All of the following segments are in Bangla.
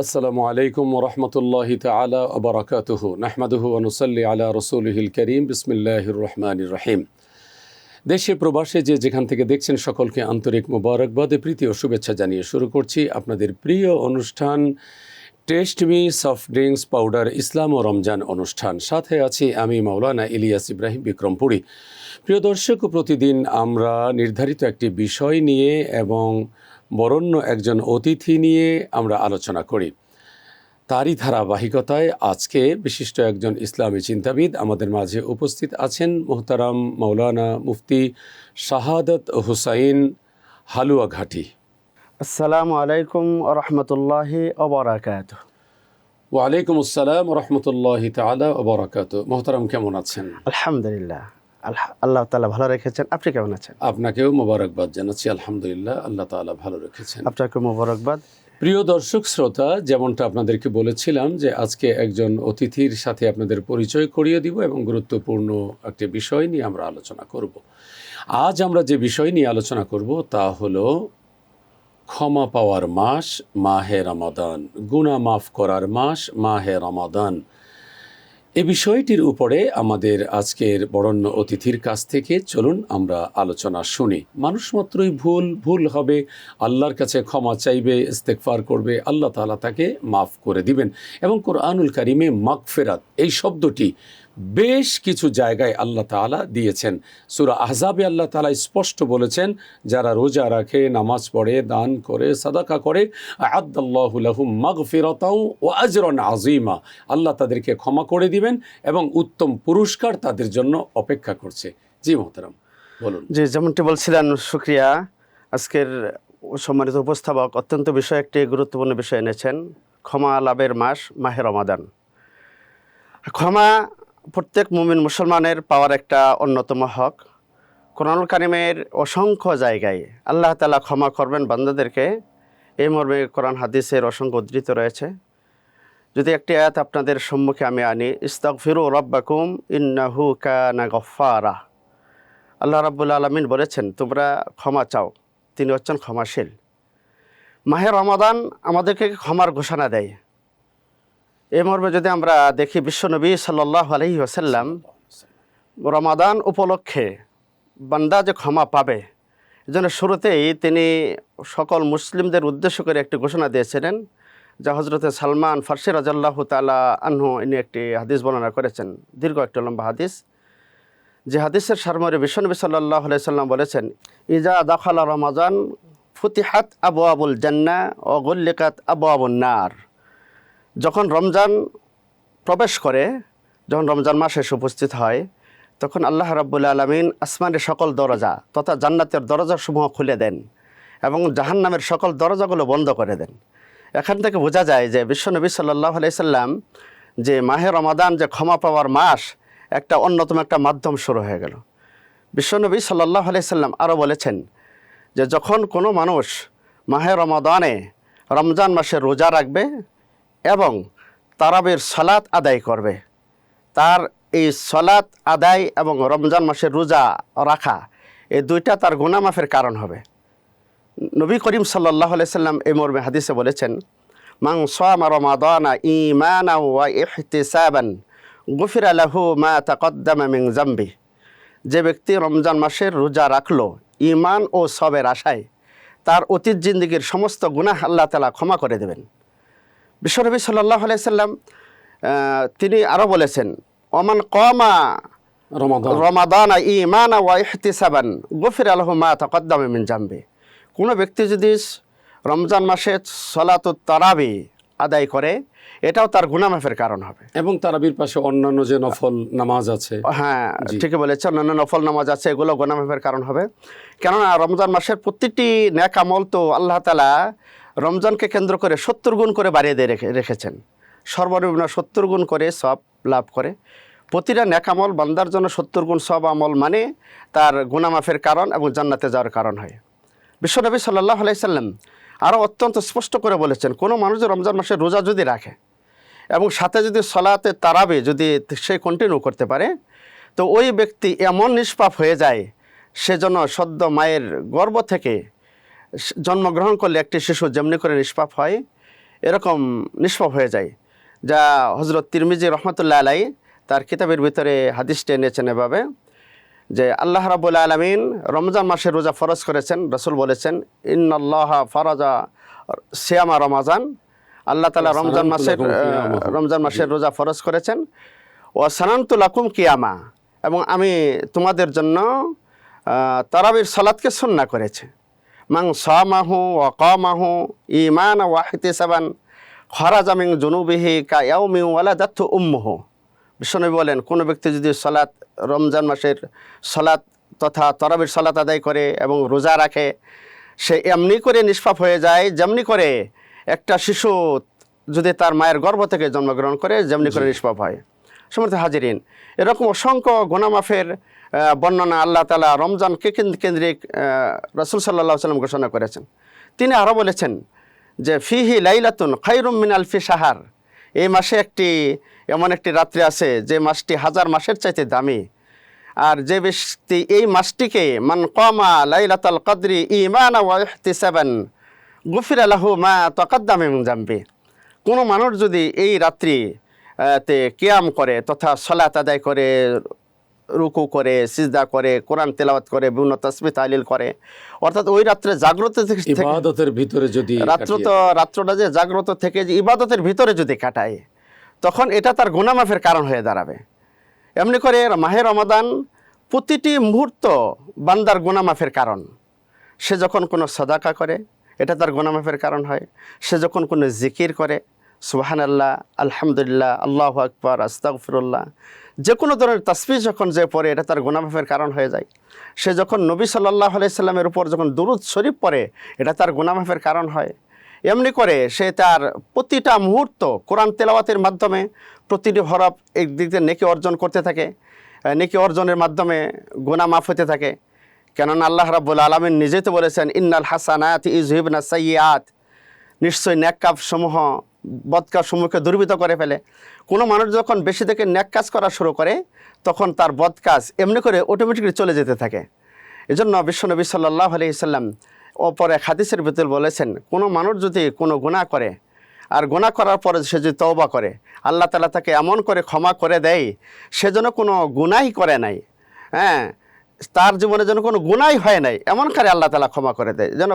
আসসালামু আলাইকুম ওরহমতুল্লাহি তাআলা ওয়া বারাকাতুহু নাহমাদুহু ওয়া নুসাল্লি আলা রাসূলিহিল কারীম বিসমিল্লাহির রহমানির রহিম। দেশে প্রবাসে যে যেখান থেকে দেখছেন সকলকে আন্তরিক মোবারকবাদ, প্রীতি ও শুভেচ্ছা জানিয়ে শুরু করছি আপনাদের প্রিয় অনুষ্ঠান taste me soft drinks powder Islam ও রমজান অনুষ্ঠান। সাথে আছি আমি মাওলানা ইলিয়াস ইব্রাহিম বিক্রমপুরী। প্রিয় দর্শক, প্রতিদিন আমরা নির্ধারিত একটি বিষয় নিয়ে এবং বরেণ্য একজন অতিথি নিয়ে আমরা আলোচনা করি। তারই ধারাবাহিকতায় আজকে বিশিষ্ট একজন ইসলামী চিন্তাবিদ আমাদের মাঝে উপস্থিত আছেন, মোহতারাম মাওলানা মুফতি শাহাদাত হুসাইন হালুয়াঘাটি। আসসালামু আলাইকুম ওয়া রাহমাতুল্লাহি ওয়া বারাকাতুহু। ওয়ালাইকুম আসসালাম ওয়া রাহমাতুল্লাহি তাআলা ওয়া বারাকাতুহু। মোহতারাম, কেমন আছেন? আলহামদুলিল্লাহ, আল্লাহ তাআলা ভালো রেখেছেন। আপনি কেমন আছেন? আপনাকেও মোবারকবাদ জানাচ্ছি। আলহামদুলিল্লাহ, আল্লাহ তাআলা ভালো রেখেছেন। আপনাকে মোবারকবাদ। প্রিয় দর্শক শ্রোতা, যেমনটা আপনাদেরকে বলেছিলাম যে আজকে একজন অতিথির সাথে আপনাদের পরিচয় করিয়ে দিব এবং গুরুত্বপূর্ণ একটি বিষয় নিয়ে আমরা আলোচনা করব। আজ আমরা যে বিষয় নিয়ে আলোচনা করব তা হলো ক্ষমা পাওয়ার মাস মাহে রমাদান, গুনাহ মাফ করার মাস মাহে রমাদান। এই বিষয়টির উপরে আমাদের আজকের বরেণ্য অতিথির কাছ থেকে চলুন আমরা আলোচনা শুনি। মানুষ মাত্রই ভুল হবে, আল্লাহর কাছে ক্ষমা চাইবে, ইস্তেগফার করবে, আল্লাহ তাআলা তাকে মাফ করে দিবেন। এবং কোরআনুল কারিমে মাগফিরাত এই শব্দটি বেশ কিছু জায়গায় আল্লাহ তাআলা দিয়েছেন। সূরা আহজাবে আল্লাহ তাআলা স্পষ্ট বলেছেন, যারা রোজা রাখে, নামাজ পড়ে, দান করে, সাদাকা করে, আ'আদ্দাল্লাহু লাহুম মাগফিরাতাও ওয়া আজরান আযীমা, আল্লাহ তাদেরকে ক্ষমা করে দিবেন এবং উত্তম পুরস্কার তাদের জন্য অপেক্ষা করছে। জি মোহতারাম, বলুন। জি, যেমনটি বলছিলেন, শুকরিয়া। আজকের সম্মানিত উপস্থাপক অত্যন্ত একটি গুরুত্বপূর্ণ বিষয় এনেছেন, ক্ষমা লাভের মাস মাহে রমাদান। ক্ষমা প্রত্যেক মুমিন মুসলমানের পাওয়ার একটা অন্যতম হক। কোরআনুল কারিমের অসংখ্য জায়গায় আল্লাহ তাআলা ক্ষমা করবেন বান্দাদেরকে, এই মর্মে কোরআন হাদিসের অসংখ্য উদ্ধৃত রয়েছে। যদি একটি আয়াত আপনাদের সম্মুখে আমি আনি, ইস্তাগফিরু রাব্বাকুম ইন্নাহু কানা গফফারা। আল্লাহ রাব্বুল আলামিন বলেছেন, তোমরা ক্ষমা চাও, তিনি হচ্ছেন ক্ষমাশীল। মাহে রমাদান আমাদেরকে ক্ষমার ঘোষণা দেয়। এই মর্মে যদি আমরা দেখি, বিশ্বনবী সাল্লাল্লাহু আলাইহি ওয়াসাল্লাম রমাদান উপলক্ষে বান্দা যে ক্ষমা পাবে, এজন্য শুরুতেই তিনি সকল মুসলিমদের উদ্দেশ্য করে একটি ঘোষণা দিয়েছিলেন, যা হজরতে সালমান ফারসি রাদিয়াল্লাহু তাআলা আনহু ইনি একটি হাদিস বর্ণনা করেছেন, দীর্ঘ একটি লম্বা হাদিস। যে হাদিসের সারমর্মে বিশ্বনবী সাল্লাল্লাহু আলাইহি সাল্লাম বলেছেন, ইজা দাখালা রমাদান ফুতিহাত আবওয়াবুল জান্নাহ ওয়া গুল্লিকাত আবওয়াবুন নার। যখন রমজান প্রবেশ করে, যখন রমজান মাস এসে উপস্থিত হয়, তখন আল্লাহ রাব্বুল আলামিন আসমানের সকল দরজা তথা জান্নাতের দরজাসমূহ খুলে দেন এবং জাহান্নামের সকল দরজাগুলো বন্ধ করে দেন। এখান থেকে বোঝা যায় যে বিশ্বনবী সাল্লাল্লাহু আলাইহি সাল্লাম যে মাহে রমাদান যে ক্ষমা পাওয়ার মাস, একটা অন্যতম একটা মাধ্যম শুরু হয়ে গেল। বিশ্বনবী সাল্লাল্লাহু আলাইহি সাল্লাম আরও বলেছেন যে যখন কোনো মানুষ মাহে রমাদানে রমজান মাসে রোজা রাখবে এবং তারাবির সালাত আদায় করবে, তার এই সালাত আদায় এবং রমজান মাসের রোজা রাখা, এই দুইটা তার গুনাহ মাফের কারণ হবে। নবী করিম সাল্লাল্লাহু আলাইহি সাল্লাম এই মর্মে হাদিসে বলেছেন, মান সামা রমাদানা ঈমানাও ওয়া ইহতিসাবান গুফিরা লাহু মা তাকদ্দামা মিন যামবি। যে ব্যক্তি রমজান মাসের রোজা রাখলো ঈমান ও সবের আশায়, তার অতীত জিন্দেগীর সমস্ত গুনাহ আল্লাহ তাআলা ক্ষমা করে দেবেন। বিশ্বনবী সাল্লাল্লাহু আলাইহি সাল্লাম তিনি আরও বলেছেন, ওমান কামা রমাদানা ঈমানা ওয়া ইহতিসাবান গুফিরা লাহু মা তাকদ্দামা মিন যামবি। কোনো ব্যক্তি যদি রমজান মাসে সালাতুত তারাবি আদায় করে, এটাও তার গুনাহ মাফের কারণ হবে। এবং তারাবির পাশে অন্যান্য যে নফল নামাজ আছে, হ্যাঁ ঠিকই বলেছেন, অন্যান্য নফল নামাজ আছে, এগুলো গুনাহ মাফের কারণ হবে। কেননা রমজান মাসের প্রতিটি নেক আমল তো আল্লাহ তাআলা রমজানকে কেন্দ্র করে 70 গুণ করে বাড়িয়ে দিয়ে রেখেছেন। সর্বনিম্ন 70 গুণ করে সব লাভ করে। প্রতিটা নেক আমল বান্দার জন্য 70 গুণ সব আমল, মানে তার গুনাহ মাফের কারণ এবং জান্নাতে যাওয়ার কারণ হয়। বিশ্বনবী সাল্লাল্লাহু আলাইহি সাল্লাম আরও অত্যন্ত স্পষ্ট করে বলেছেন, কোনো মানুষ রমজান মাসে রোজা যদি রাখে এবং সাথে যদি সালাতে তারাবি যদি সে কন্টিনিউ করতে পারে, তো ওই ব্যক্তি এমন নিষ্পাপ হয়ে যায়, সেজন্য সদ্য মায়ের গর্ভ থেকে জন্মগ্রহণ করলে একটি শিশু যেমনি করে নিষ্পাপ হয়, এরকম নিষ্পাপ হয়ে যায়, যা হযরত তিরমিজি রহমতুল্লাহ আলাই তার কিতাবের ভিতরে হাদিসটি এনেছেন এভাবে যে আল্লাহ রাব্বুল আলামিন রমজান মাসে রোজা ফরজ করেছেন। রাসূল বলেছেন ইন্নাল্লাহা ফারাজা সিয়ামা রমাজান, আল্লাহ তাআলা রমজান মাসের রোজা ফরজ করেছেন। ও সানান্তু লাকুম কিয়ামা, এবং আমি তোমাদের জন্য তারাবির সালাতকে সুন্নাহ করেছে। মান সামাহু ওয়া কামাহু ঈমানান ওয়া ইহতিসাবান খারাজা মিন জুনুবিহি কা ইয়াউমি ওয়ালাদাতহু উম্মুহু। বিশ্বনবী বলেন, কোনো ব্যক্তি যদি রমজান মাসের সালাত তথা তারাবির সালাত আদায় করে এবং রোজা রাখে, সে এমনি করে নিষ্পাপ হয়ে যায় যেমনি করে একটা শিশু যদি তার মায়ের গর্ভ থেকে জন্মগ্রহণ করে যেমনি করে নিষ্পাপ হয়। সম্মানিত হাজিরিন, এরকম অসংখ্য গুনাহ মাফের বর্ণনা আল্লাহ তাআলা রমজানকে কেন্দ্রিক রাসূল সাল্লাল্লাহু আলাইহি ওয়াসাল্লাম ঘোষণা করেছেন। তিনি আরও বলেছেন যে ফিহি লাইলাতুন খায়রুম মিন আলফি শাহর, এই মাসে এমন একটি রাত্রি আছে যে মাসটি হাজার মাসের চাইতে দামি। আর যে ব্যক্তি এই মাসটিকে মান কামা লাইলাতুল কদরি ঈমানান ওয়া ইহতিসাবান গুফিরা লাহু মা তাকাদ্দামা মিন যামবি, কোনো মানুষ যদি এই রাত্রিতে কিয়াম করে তথা সালাত আদায় করে, রুকু করে, সিজদা করে, কোরআন তেলাওয়াত করে, বিভিন্ন তাসবিহ তাহলিল করে, অর্থাৎ ওই রাত্রে জাগ্রত থেকে ইবাদতের ভিতরে যদি রাত্রটা যে জাগ্রত থেকে যে ইবাদতের ভিতরে যদি কাটায়, তখন এটা তার গুনাহ মাফের কারণ হয়ে দাঁড়াবে। এমনি করে মাহে রমাদান প্রতিটি মুহূর্ত বান্দার গুনাহ মাফের কারণ। সে যখন কোনো সাদাকা করে এটা তার গুনাহ মাফের কারণ হয়। সে যখন কোনো জিকির করে সুবহানাল্লাহ, আলহামদুলিল্লাহ, আল্লাহু আকবার, আস্তাগফিরুল্লাহ, যে কোনো ধরনের তাসবিহ যখন যে পড়ে এটা তার গুনাহ মাফের কারণ হয়ে যায়। সে যখন নবী সাল্লাল্লাহু আলাইহি সাল্লামের উপর যখন দুরূদ শরীফ পড়ে এটা তার গুনাহ মাফের কারণ হয়। এমনি করে সে তার প্রতিটা মুহূর্ত কোরআন তেলাওয়াতের মাধ্যমে প্রতিটি হরফ একদিক দিয়ে নেকি অর্জন করতে থাকে, নেকি অর্জনের মাধ্যমে গুনাহ মাফ হতে থাকে। কেননা আল্লাহ রাব্বুল আলামিন নিজেই তো বলেছেন ইন্নাল হাসানাতি ইযহিবনা সাইয়্যাত, নিশ্চয়ই নেক কাজসমূহ বদ কাজসমূহকে দুর্বৃত করে ফেলে। কোনো মানুষ যখন বেশি থেকে নেক কাজ করা শুরু করে তখন তার বদ কাজ এমনি করে অটোমেটিকলি চলে যেতে থাকে। এজন্য বিশ্বনবী সাল্লাল্লাহু আলাইহি সাল্লাম অপর এক হাদিসের ভিতর বলেছেন, কোনো মানুষ যদি কোনো গুনাহ করে আর গুনাহ করার পরে সে যদি তওবা করে, আল্লাহ তাআলা তাকে এমন করে ক্ষমা করে দেয় সে যেন কোনো গুনাহই করে নাই, তার জীবনে যেন কোনো গুনাহই হয় নাই, এমন করে আল্লাহ তাআলা ক্ষমা করে দেয়। যেন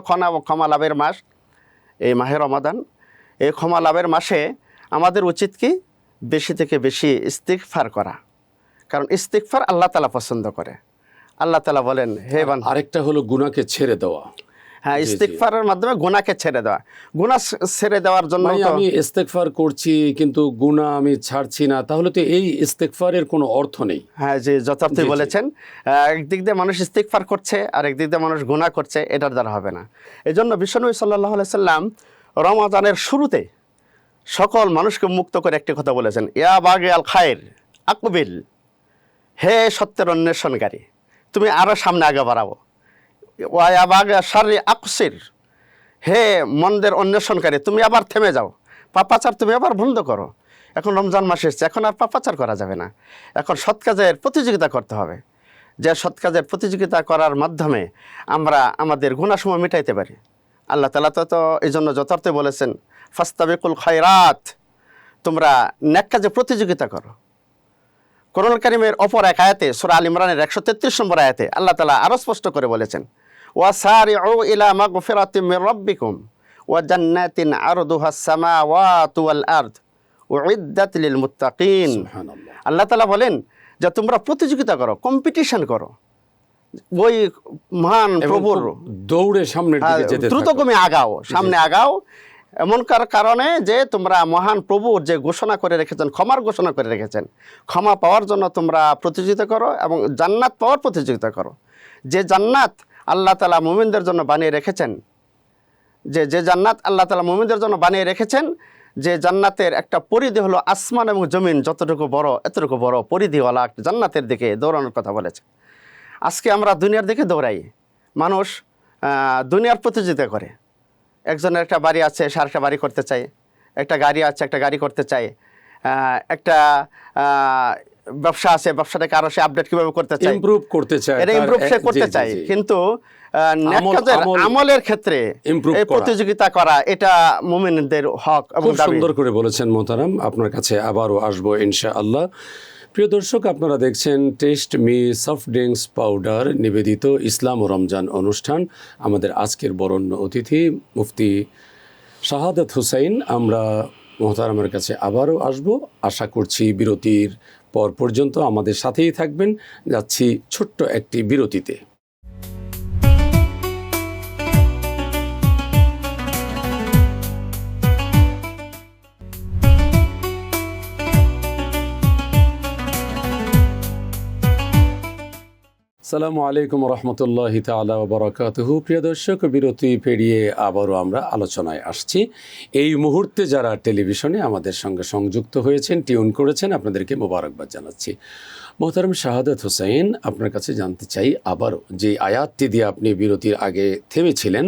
ক্ষমা লাভের মাস এই মাহে রমাদান। এই ক্ষমা লাভের মাসে আমাদের উচিত কি বেশি থেকে বেশি ইস্তিগফার করা, কারণ ইস্তিগফার আল্লাহ তাআলা পছন্দ করে। আল্লাহ তাআলা বলেন, হে বান্দা, আরেকটা হলো গুনাহকে ছেড়ে দেওয়া। হ্যাঁ, ইস্তিগফারের মাধ্যমে গুনাহকে ছেড়ে দেওয়া। গুনাহ ছেড়ে দেওয়ার জন্য আমি ইস্তিগফার করছি কিন্তু গুনাহ আমি ছাড়ছি না, তাহলে তো এই ইস্তিগফারের কোনো অর্থ নেই। হ্যাঁ, যে যথার্থই বলেছেন। একদিক দিয়ে মানুষ ইস্তিগফার করছে আর একদিক দিয়ে মানুষ গুনাহ করছে, এটার দ্বারা হবে না। এজন্য বিশ্বনবী সাল্লাল্লাহু আলাইহি সাল্লাম রমাদানের শুরুতে সকল মানুষকে মুক্ত করে একটি কথা বলেছেন, ইয়া বাগি আল খায়ের আকবিল, হে সত্যের অন্বেষণকারী তুমি আরও সামনে আগে বাড়াবো। ওয়া বাগি শাররি আকসির, হে মন্দের অন্বেষণকারী তুমি আবার থেমে যাও, পাপাচার তুমি আবার বন্ধ করো। এখন রমজান মাস এসেছে, এখন আর পাপাচার করা যাবে না, এখন সৎ কাজের প্রতিযোগিতা করতে হবে। যে সৎ কাজের প্রতিযোগিতা করার মাধ্যমে আমরা আমাদের গুনাহসমূহ মিটাইতে পারি। আল্লাহ তাআলা তো এই জন্য যথার্থ বলেছেন, ফাস্তাবিকুল খায়রাত, তোমরা নেক কাজে প্রতিযোগিতা করো। কোরআনুল কারীমের অপর এক আয়াতে সূরা আল ইমরানের 133 নম্বর আয়াতে আল্লাহ তাআলা আরও স্পষ্ট করে বলেছেন, ওয়াসারিউ ইলা মাগফিরাতিম মির রাব্বিকুম ওয়া জান্নাতিন আরদুহাস সামাওয়াতু ওয়াল আরদ উইদ্দাত লিল মুত্তাকিন। সুবহানাল্লাহ। আল্লাহ তাআলা বলেন যে তোমরা প্রতিযোগিতা করো, কম্পিটিশন করো, ওই মহান প্রভুর দৌড়ে সামনের দিকে যেতে থাকো, দ্রুতগমে আগাও, সামনে আগাও, এমনকার কারণে যে তোমরা মহান প্রভুর যে ঘোষণা করে রেখেছেন, ক্ষমার ঘোষণা করে রেখেছেন, ক্ষমা পাওয়ার জন্য তোমরা প্রতিযোগিতা করো এবং জান্নাত পাওয়ার প্রতিযোগিতা করো। যে জান্নাত আল্লাহ তাআলা মুমিনদের জন্য বানিয়ে রেখেছেন, যে জান্নাত আল্লাহ তাআলা মুমিনদের জন্য বানিয়ে রেখেছেন, যে জান্নাতের একটা পরিধি হলো আসমান এবং জমিন যতটুকু বড় এতটুকু বড় পরিধিওয়ালা জান্নাতের দিকে দৌড়ানোর কথা বলেছে। আজকে আমরা দুনিয়ার দিকে দৌড়াই, মানুষ দুনিয়ার প্রতিযোগিতা করে। একজনের একটা বাড়ি আছে, সে আরেকটা বাড়ি করতে চায়, একটা গাড়ি আছে, একটা গাড়ি করতে চায়, একটা ব্যবসা আছে, ব্যবসাটাকে আরো সে আপডেট কিভাবে করতে চায়, ইমপ্রুভ করতে চায়, এটা ইমপ্রুভ সে করতে চায়। কিন্তু নেক কাজের আমলের ক্ষেত্রে এই প্রতিযোগিতা করা এটা মুমিনদের হক এবং খুব দাবি। সুন্দর করে বলেছেন মোহতারাম, আপনার কাছে আবারও আসবো ইনশাআল্লাহ। প্রিয় দর্শক, আপনারা দেখছেন test me soft drinks powder নিবেদিত ইসলাম ও রমজান অনুষ্ঠান। আমাদের আজকের বরেণ্য অতিথি মুফতি শাহাদাত হুসাইন। আমরা মোহতারামের কাছে আবারও আসব, আশা করছি বিরতির পর পর্যন্ত আমাদের সাথেই থাকবেন। যাচ্ছি ছোট্ট একটি বিরতিতে। আসসালামু আলাইকুম রহমতুল্লাহি তাআলা ওয়া বারাকাতুহু। প্রিয় দর্শক, বিরতি পেরিয়ে আবারও আমরা আলোচনায় আসছি। এই মুহূর্তে যারা টেলিভিশনে আমাদের সঙ্গে সংযুক্ত হয়েছেন, টিউন করেছেন, আপনাদেরকে মোবারকবাদ জানাচ্ছি। মোহতারাম শাহাদাত হুসাইন, আপনার কাছে জানতে চাই আবারও যে আয়াতটি দিয়ে আপনি বিরতির আগে থেমেছিলেন,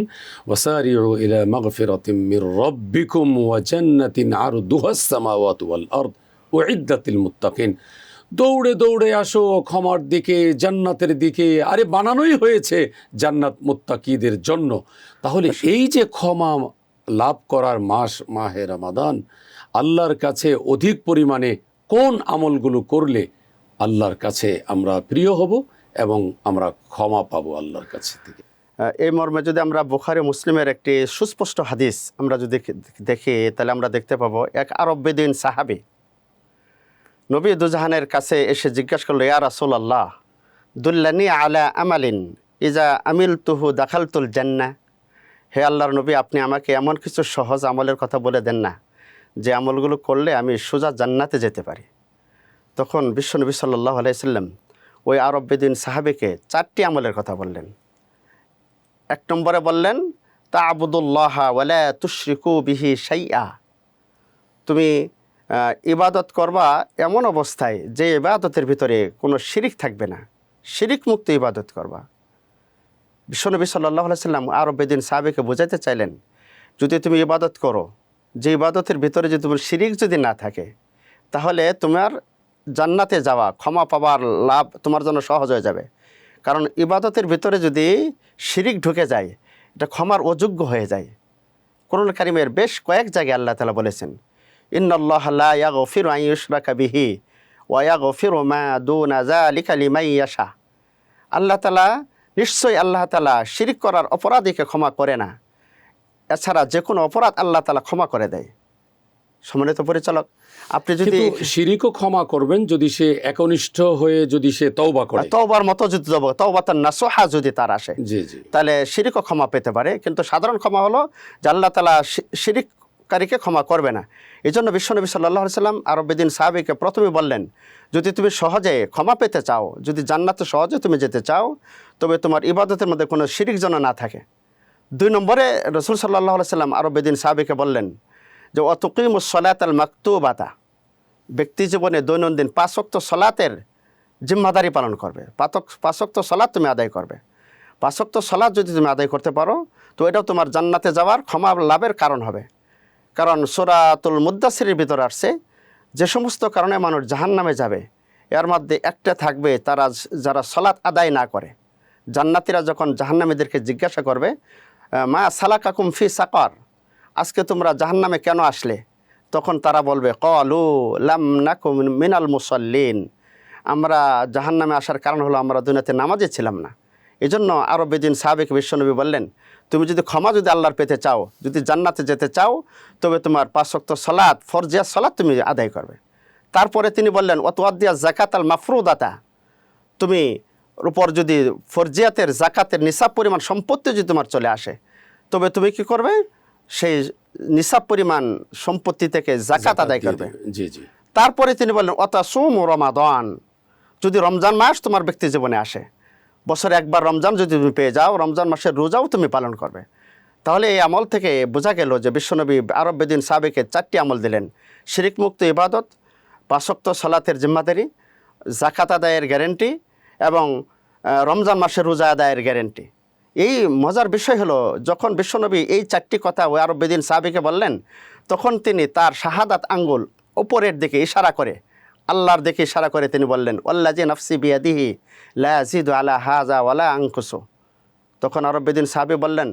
ওয়াসারিউ ইলা মাগফিরাতিম মির রাব্বিকুম ওয়া জান্নাতিন আরদুহাস সামাওয়াতু ওয়াল আরদ উইদ্দাতিল মুত্তাকিন। দৌড়ে দৌড়ে আসো ক্ষমার দিকে, জান্নাতের দিকে। আরে বানানোই হয়েছে জান্নাত মুত্তাকিদের জন্য। তাহলে এই যে ক্ষমা লাভ করার মাস মাহে রমাদান, আল্লাহর কাছে অধিক পরিমাণে কোন আমলগুলো করলে আল্লাহর কাছে আমরা প্রিয় হব এবং আমরা ক্ষমা পাবো আল্লাহর কাছে থেকে? এই মর্মে যদি আমরা বুখারী মুসলিমের একটি সুস্পষ্ট হাদিস আমরা যদি দেখি, তাহলে আমরা দেখতে পাবো এক আরব বেদুইন সাহাবী নবী দুজাহানের কাছে এসে জিজ্ঞাসা করলো, ইয়া রাসূলুল্লাহ দুল্লানি আলা আমালিন ইজা আমিলতুহু দাখালতুল জান্নাহ। হে আল্লাহর নবী, আপনি আমাকে এমন কিছু সহজ আমলের কথা বলে দেন না যে আমলগুলো করলে আমি সোজা জান্নাতে যেতে পারি। তখন বিশ্বনবী সাল্লাল্লাহু আলাইহি সাল্লাম ওই আরব বেদুইন সাহাবীকে 4টি আমলের কথা বললেন। 1 নম্বরে বললেন, তা'বুদুল্লাহা ওয়ালা তুশরিকু বিহি শাইআ। তুমি ইবাদত করবা এমন অবস্থায় যে ইবাদতের ভিতরে কোনো শিরিক থাকবে না, শিরিক মুক্ত ইবাদত করবা। বিশ্বনবী সাল্লাল্লাহু আলাইহি সাল্লাম আরব বেদুইন সাহাবীকে বোঝাতে চাইলেন, যদি তুমি ইবাদত করো, যে ইবাদতের ভিতরে যদি তোমার শিরিক যদি না থাকে, তাহলে তোমার জান্নাতে যাওয়া, ক্ষমা পাবার লাভ তোমার জন্য সহজ হয়ে যাবে। কারণ ইবাদতের ভিতরে যদি শিরিক ঢুকে যায়, এটা ক্ষমার অযোগ্য হয়ে যায়। কোরআন কারীমের বেশ কয়েক জায়গায় আল্লাহ তাআলা বলেছেন, ইন্নাল্লাহা লা ইয়াগফিরু আন ইউশরাকা বিহি ওয়া ইয়াগফিরু মা দুনা যালিকা লিমান ইয়াশা। আল্লাহ তাআলা নিশ্চয়ই আল্লাহ তাআলা শিরিক করার অপরাধীকে ক্ষমা করে না, এছাড়া যে কোনো অপরাধ আল্লাহ তাআলা ক্ষমা করে দেয়। সম্মানিত পরিচালক, আপনি যদি শিরিকও ক্ষমা করবেন যদি সে একনিষ্ঠ হয়ে যদি সে তওবা করে, তওবার মতো যদি তওবাতান নাসুহা যদি তার আসে, জি জি, তাহলে শিরিকও ক্ষমা পেতে পারে। কিন্তু সাধারণ ক্ষমা হলো যে আল্লাহ তাআলা শিরিককারীকে ক্ষমা করবে না। এই জন্য বিশ্বনবী সাল্লাল্লাহু আলাইহি সাল্লাম আরব বেদুইন সাহাবীকে প্রথমে বললেন, যদি তুমি সহজে ক্ষমা পেতে চাও, যদি জান্নাতে সহজে তুমি যেতে চাও, তবে তোমার ইবাদতের মধ্যে কোনো শিরিক যেন না থাকে। 2 নম্বরে রাসূল সাল্লাল্লাহু আলাইহি সাল্লাম আরব বেদুইন সাহাবীকে বললেন যে ওয়াতুকিমুস সালাতাল মাকতুবাতা। ব্যক্তি জীবনে দৈনন্দিন 5 ওয়াক্ত সালাতের জিম্মাদারি পালন করবে। 5 ওয়াক্ত সালাত তুমি আদায় করবে। 5 ওয়াক্ত সালাত যদি তুমি আদায় করতে পারো, তো এটাও তোমার জান্নাতে যাওয়ার, ক্ষমা লাভের কারণ হবে। কারণ সূরাতুল মুদ্দাসিরের ভিতর আসছে, যে সমস্ত কারণে মানুষ জাহান্নামে যাবে, এর মধ্যে একটা থাকবে তারা যারা সালাত আদায় না করে। জান্নাতীরা যখন জাহান্নামীদেরকে জিজ্ঞাসা করবে, মা সালাকাকুম ফি সাকার, আজকে তোমরা জাহান্নামে কেন আসলে? তখন তারা বলবে, ক্বালু লাম নাকু মিনাল মুসাল্লিন, আমরা জাহান্নামে আসার কারণ হলো আমরা দুনিয়াতে নামাজে ছিলাম না। এই জন্য আরব বেদুইন সাহাবীকে বিশ্বনবী বললেন, তুমি যদি ক্ষমা যদি আল্লাহর পেতে চাও, যদি জান্নাতে যেতে চাও, তবে তোমার 5 ওয়াক্ত সালাত, ফরজিয়া সালাত তুমি আদায় করবে। তারপরে তিনি বললেন, ওয়াতুআদ্দিয়া যাকাতাল মাফরুদাতা, তুমি উপর যদি ফরজিয়াতের জাকাতের নিসাব পরিমাণ সম্পত্তি যদি তোমার চলে আসে, তবে তুমি কি করবে? সেই নিসাব পরিমাণ সম্পত্তি থেকে জাকাত আদায় করবে। জি জি। তারপরে তিনি বললেন, ওয়াতাসুমু রমাদান, যদি রমজান মাস তোমার ব্যক্তি জীবনে আসে, বছরে একবার রমজান যদি তুমি পেয়ে যাও, রমজান মাসের রোজাও তুমি পালন করবে। তাহলে এই আমল থেকে বোঝা গেল যে বিশ্বনবী আরব বেদুইন সাহাবীকে 4টি আমল দিলেন: শিরিক মুক্ত ইবাদত, 5 ওয়াক্ত সালাতের জিম্মাদারি, জাকাত আদায়ের গ্যারেন্টি এবং রমজান মাসের রোজা আদায়ের গ্যারেন্টি। এই মজার বিষয় হলো, যখন বিশ্বনবী এই 4টি কথা ওই আরব বেদুইন সাহাবীকে বললেন, তখন তিনি তার শাহাদাত আঙ্গুল উপরের দিকে ইশারা করে আল্লাহর দিকে ইশারা করে তিনি বললেন, ওয়াল্লাযী নাফসি বিয়াদিহি লা ইয়াজিদু আলা হাযা ওয়ালা আনকুসু। তখন আরব বেদিন সাহাবী বললেন,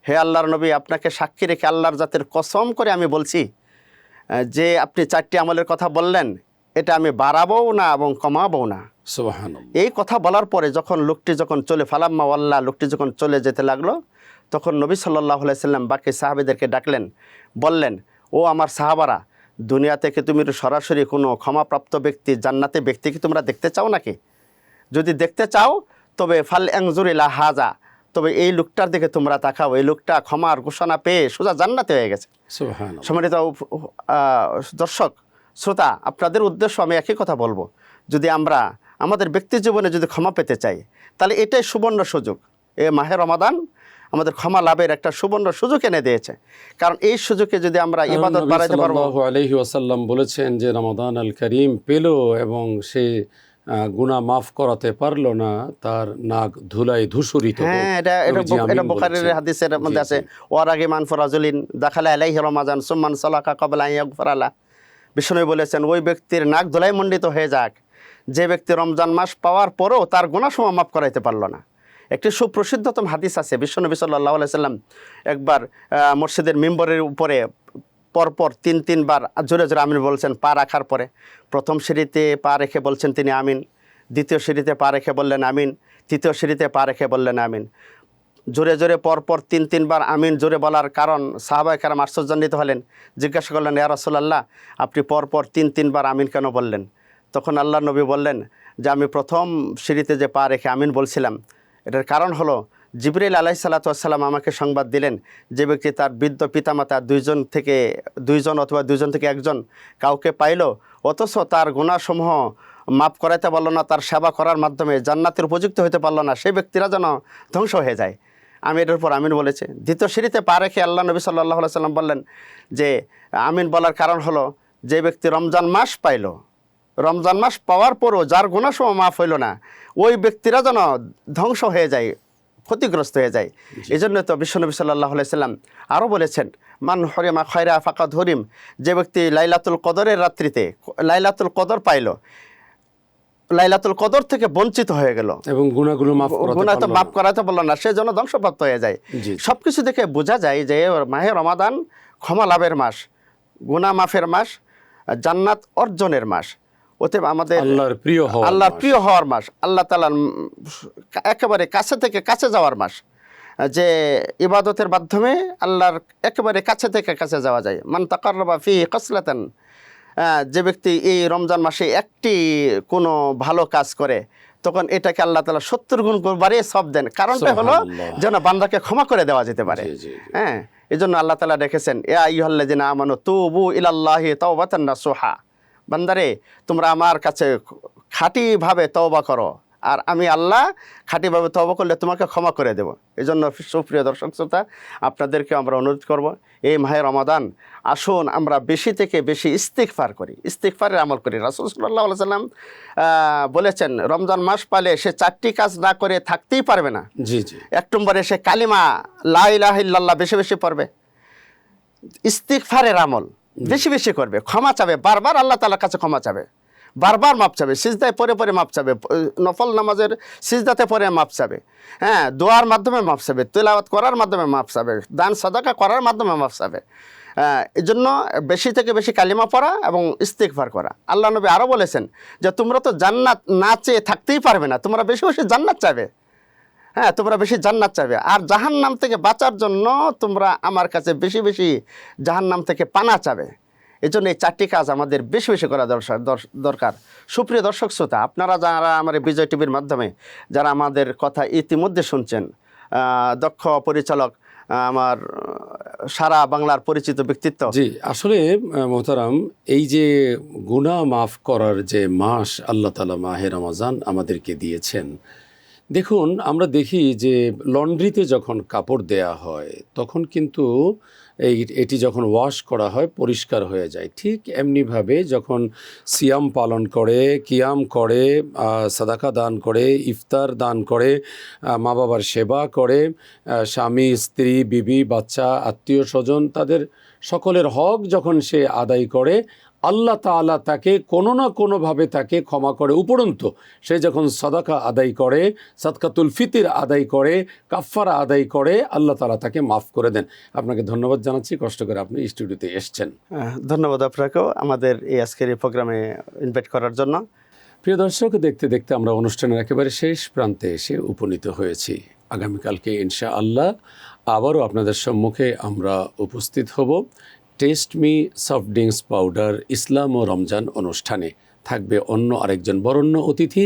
হে আল্লাহর নবী, আপনাকে সাক্ষী রেখে আল্লাহর জাতের কসম করে আমি বলছি যে আপনি 4টি আমলের কথা বললেন, এটা আমি বাড়াবও না এবং কমাবও না। সুবহানাল্লাহ। এই কথা বলার পরে লোকটি যখন চলে ফালাম্মা ওয়াল্লাহ, লোকটি যখন চলে যেতে লাগলো, তখন নবী সাল্লাল্লাহু আলাইহি সাল্লাম বাকি সাহাবীদেরকে ডাকলেন, বললেন, ও আমার সাহাবারা, দুনিয়া থেকে তুমি সরাসরি কোনো ক্ষমাপ্রাপ্ত ব্যক্তি, জান্নাতি ব্যক্তিকে তোমরা দেখতে চাও নাকি? যদি দেখতে চাও তবে ফাল আনজুর ইলা হাযা, তবে এই লোকটার দিকে তোমরা তাকাও, এই লোকটা ক্ষমার ঘোষণা পেয়ে সোজা জান্নাতে হয়ে গেছে। সুবহানাল্লাহ। সম্মানিত দর্শক শ্রোতা, আপনাদের উদ্দেশ্য আমি একই কথা বলবো, যদি আমরা আমাদের ব্যক্তি জীবনে যদি ক্ষমা পেতে চাই, তাহলে এটাই সুবর্ণ সুযোগ। এ মাহে রমাদান আমাদের ক্ষমা লাভের একটা সুবর্ণ সুযোগ এনে দিয়েছে। কারণ এই সুযোগে যদি আমরা ইবাদত বাড়াইতে পারবো। সাল্লাল্লাহু আলাইহি ওয়াসাল্লাম বলেছেন যে রমাদান আল করিম পেল এবং সে গুনাহ মাফ করাতে পারলো না, তার নাক ধুলাই ধূসরিত হোক। হ্যাঁ, এটা বুখারীর হাদিসের মধ্যে আছে, ওয়ারাগিমান ফরাজুলিন দাখালা আলাইহি রমাদান সুম্মান সালাকা ক্বাবলা আন ইয়াগফিরা লা। বিষ্ণু বলেছেন, ওই ব্যক্তির নাক ধুলাই মণ্ডিত হয়ে যাক যে ব্যক্তি রমজান মাস পাওয়ার পরেও তার গুনাহসমূহ মাফ করাইতে পারলো না। একটি সুপ্রসিদ্ধতম হাদিস আছে, বিশ্বনবী সাল্লাল্লাহু আলাইহি সাল্লাম একবার মসজিদের মিম্বরের উপরে পরপর 3 বার জোরে জোরে আমিন বলছেন পা রাখার পরে। প্রথম সিঁড়িতে পা রেখে বলছেন তিনি আমিন, দ্বিতীয় সিঁড়িতে পা রেখে বললেন আমিন, তৃতীয় সিঁড়িতে পা রেখে বললেন আমিন। জোরে জোরে পরপর 3 বার আমিন জোরে বলার কারণ সাহাবায়ে কেরাম আশ্চর্যান্বিত হলেন, জিজ্ঞাসা করলেন, ইয়া রাসূলুল্লাহ, আপনি পরপর 3 বার আমিন কেন বললেন? তখন আল্লাহর নবী বললেন যে আমি প্রথম সিঁড়িতে যে পা রেখে আমিন বলছিলাম, এটার কারণ হলো জিবরাইল আলাইহিস সালাতু ওয়াস সালাম আমাকে সংবাদ দিলেন, যে ব্যক্তি তার বৃদ্ধ পিতামাতা 2জন অথবা 2জন থেকে 1জন কাউকে পাইল, অথচ তার গুনাহসমূহ মাফ করাইতে পারল না, তার সেবা করার মাধ্যমে জান্নাতের উপযুক্ত হতে পারল না, সেই ব্যক্তিরা যেন ধ্বংস হয়ে যায়। আমি এটার পর আমিন বলেছি। দ্বিতীয় সিঁড়িতে পা রেখে আল্লাহ নবী সাল্লাল্লাহু আলাইহি সাল্লাম বললেন যে আমিন বলার কারণ হলো, যে ব্যক্তি রমজান মাস পাইল, রমজান মাস পাওয়ার পরও যার গুনাহসমূহ মাফ হইল না, ওই ব্যক্তিরা যেন ধ্বংস হয়ে যায়, ক্ষতিগ্রস্ত হয়ে যায়। এই জন্য তো বিশ্বনবী সাল্লাল্লাহু আলাইহি সাল্লাম আরও বলেছেন, মান হরিমা খয়রা ফাকাদ হরিম, যে ব্যক্তি লাইলাতুল কদরের রাত্রিতে লাইলাতুল কদর পাইল, লাইলাতুল কদর থেকে বঞ্চিত হয়ে গেল এবং গুনাহ তো মাফ করাতে পারল না, সে যেন ধ্বংসপ্রাপ্ত হয়ে যায়। সবকিছু দেখে বোঝা যায় যে মাহে রমাদান ক্ষমা লাভের মাস, গুনাহ মাফের মাস, জান্নাত অর্জনের মাস, অতএব আমাদের আল্লাহর প্রিয় হওয়ার মাস, আল্লাহ তাআলার একেবারে কাছে থেকে কাছে যাওয়ার মাস, যে ইবাদতের মাধ্যমে আল্লাহর একেবারে কাছে থেকে কাছে যাওয়া যায়। মান তাকাররাবা ফি খাসলাতান, যে ব্যক্তি এই রমজান মাসে একটি কোনো ভালো কাজ করে, তখন এটাকে আল্লাহ তাআলা 70 গুণ বাড়িয়ে সওয়াব দেন। কারণটা হলো যেন বান্দাকে ক্ষমা করে দেওয়া যেতে পারে। হ্যাঁ, এই জন্য আল্লাহ তাআলা রেখেছেন, ইয়া আইয়ুহাল্লাযিনা আমানু তুবু ইলাল্লাহি তাওবাতান নাসুহা, বান্দারে তোমরা আমার কাছে খাঁটিভাবে তওবা করো, আর আমি আল্লাহ খাঁটিভাবে তওবা করলে তোমাকে ক্ষমা করে দেব। এই জন্য সুপ্রিয় দর্শক শ্রোতা, আপনাদেরকে আমরা অনুরোধ করব, এই মাহে রমাদান আসুন আমরা বেশি থেকে বেশি ইস্তিগফার করি, ইস্তিগফারের আমল করি। রাসূল সাল্লাল্লাহু আলাইহি সাল্লাম বলেছেন, রমজান মাস পালে সে 4টি কাজ না করে থাকতেই পারবে না। জি। 1 নম্বরে সে কালিমা লা ইলাহা ইল্লাল্লাহ বেশি বেশি পড়বে, ইস্তিগফারের আমল বেশি বেশি করবে, ক্ষমা চাবে, বারবার আল্লাহ তাআলার কাছে ক্ষমা চাবে, বারবার মাপ চাবে, সিজদায় পরে পরে মাপ চাবে, নফল নামাজের সিজদাতে পরে মাপ চাবে, হ্যাঁ, দোয়ার মাধ্যমে মাপ চাবে, তিলাওয়াত করার মাধ্যমে মাপ চাবে, দান সাদাকা করার মাধ্যমে মাপ চাবে। এই জন্য বেশি থেকে বেশি কালিমা পড়া এবং ইস্তিগফার করা। আল্লাহ নবী আরও বলেছেন যে তোমরা তো জান্নাত না চেয়ে থাকতেই পারবে না, তোমরা বেশি বেশি জান্নাত চাবে। হ্যাঁ, তোমরা বেশি জান্নাত চাবে, আর জাহান্নাম থেকে বাঁচার জন্য তোমরা আমার কাছে বেশি বেশি জাহান্নাম থেকে পানা চাবে। এই জন্য এই 4টি কাজ আমাদের বেশি বেশি করা দরকার। সুপ্রিয় দর্শক শ্রোতা, আপনারা যারা আমার বিজয় টিভির মাধ্যমে যারা আমাদের কথা ইতিমধ্যে শুনছেন, দক্ষ পরিচালক, আমার সারা বাংলার পরিচিত ব্যক্তিত্ব। জি, আসলে মোহতারাম, এই যে গুনাহ মাফ করার যে মাস আল্লাহ তাআলা মাহে রমজান আমাদেরকে দিয়েছেন, দেখুন আমরা দেখি যে লন্ড্রিতে যখন কাপড় দেয়া হয় তখন কিন্তু এটি যখন ওয়াশ করা হয় পরিষ্কার হয়ে যায়। ঠিক এমনিভাবে যখন সিয়াম পালন করে, কিয়াম করে, সাদাকা দান করে, ইফতার দান করে, মা বাবার সেবা করে, স্বামী স্ত্রী বিবি বাচ্চা আত্মীয় স্বজন তাদের সকলের হক যখন সে আদায় করে, আল্লাহ তাআলা তাকে কোনো না কোনোভাবে তাকে ক্ষমা করে। উপরন্তু সে যখন সাদাকা আদায় করে, সাদকাতুল ফিতির আদায় করে, কাফফারা আদায় করে, আল্লাহ তাআলা তাকে মাফ করে দেন। আপনাকে ধন্যবাদ জানাচ্ছি, কষ্ট করে আপনি স্টুডিওতে এসেছেন। ধন্যবাদ আপনাকেও আমাদের এই আজকের এই প্রোগ্রামে ইনভাইট করার জন্য। প্রিয় দর্শক, দেখতে দেখতে আমরা অনুষ্ঠানের একেবারে শেষ প্রান্তে এসে উপনীত হয়েছি। আগামীকালকে ইনশাআল্লাহ আবারও আপনাদের সম্মুখে আমরা উপস্থিত হব taste me soft drinks powder Islam ও রমজান অনুষ্ঠানে। থাকবে অন্য আরেকজন বরেণ্য অতিথি,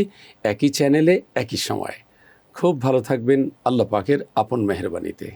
একই চ্যানেলে একই সময়। খুব ভালো থাকবেন আল্লাহ পাকের আপন মেহেরবানিতে।